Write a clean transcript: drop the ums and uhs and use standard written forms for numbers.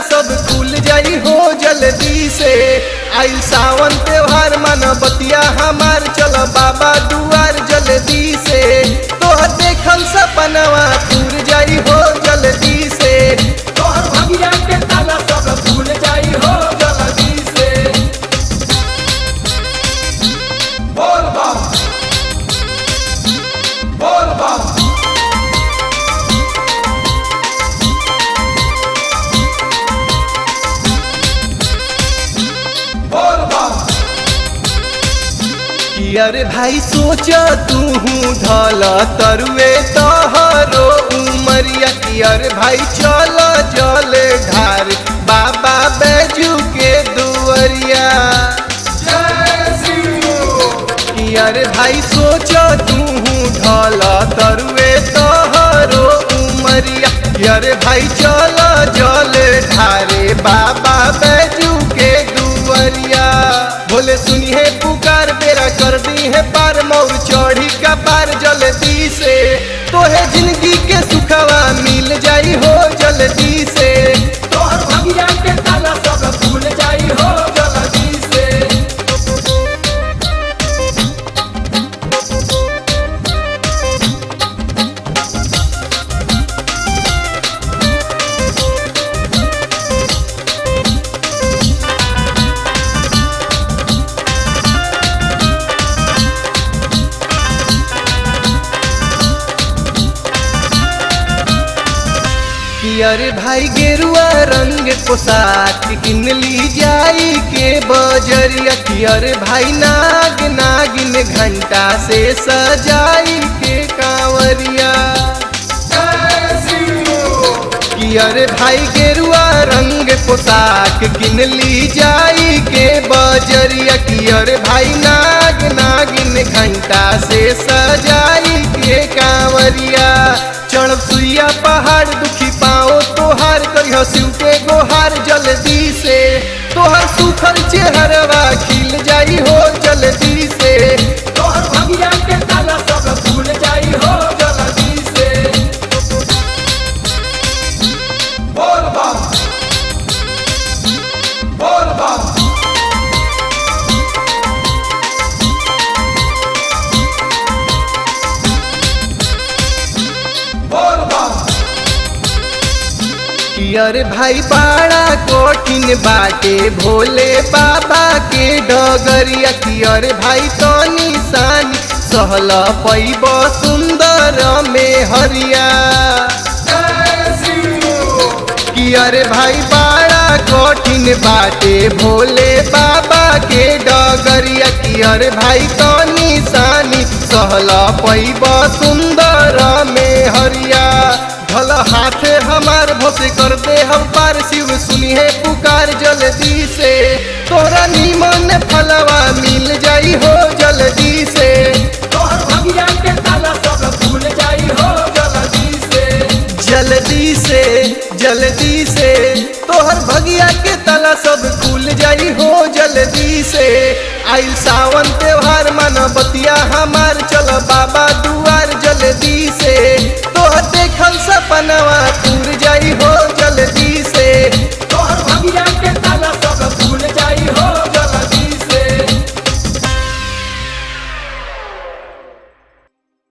सब खुल जाई हो जल्दी से। आइल सावन त्योहार मन बतिया हमार चल बाबा दुआर जल्दी से। तोहर देखल सपनवा पूर जाई हो जल्दी से। तोहर भगिया के ताला सब खुल जाई हो जल्दी से। बोल बम बोल बम बोल बम। अरे भाई सोच तू ढल तरुए तोहरो उमरिया की। अरे भाई चल जल ढार बाबा बैजू के दुआरिया। कि अरे भाई सोच तू ढल तरुए तोहरो उमरिया। अरे भाई चल जल ढारे बाबा बैजू के दुआरिया। बोले सुनिए पुकार बेरा कर दी है पार मौर चढ़ी का पार जल्दी से। तोहे जिंदगी के सुखवा मिल जाई हो जल्दी से। तोहर भगिया के ताला सब खुल जाई हो जल्दी से। कि अरे भाई गेरुआ रंग पोशाक किन ली जाई के बजरिया। कि अरे भाई नाग नागिन घंटा से सजाई के कांवरिया। कि अरे भाई गेरुआ रंग पोशाक किन ली जाई के बजरिया। कि अरे भाई नाग नागिन घंटा से सजाई के कांवरिया। चढ़ सुइया पहाड़ दुखी पाओ तोहार करियो शिव के गोहार जल्दी से। तोहर सुखल चेहरवा खिल जाई हो जल्दी से। तोहर भगिया के ताला सब खुल जाई हो जल्दी से। बोल बम बोल बम बोल बम। कि अरे भाई बड़ा कठिन बाटे भोले बाबा के डगरिया। कि अरे भाई तो निशानी सहल पैब सुंदर में हरिया। कि अरे भाई बड़ा कठिन बाटे भोले बाबा के डगरिया। कि अरे भाई तो निशानी सहल पैब सुंदर में हरिया। ढल हाथे हमार भोसे कर दे हम पार शिव सुनिए पुकार जल्दी से। तोरा नीमन फलवा मिल जाई हो जल्दी से। तोहर भगिया के ताला सब खुल जाई हो जल्दी से। जल्दी से जल्दी से तोहर भगिया के ताला सब खुल जाई हो जल्दी से। आइल सावन त्योहार मन बतिया हमार चल बाबा दुआर जल्दी से। तोहर देखल सपनवा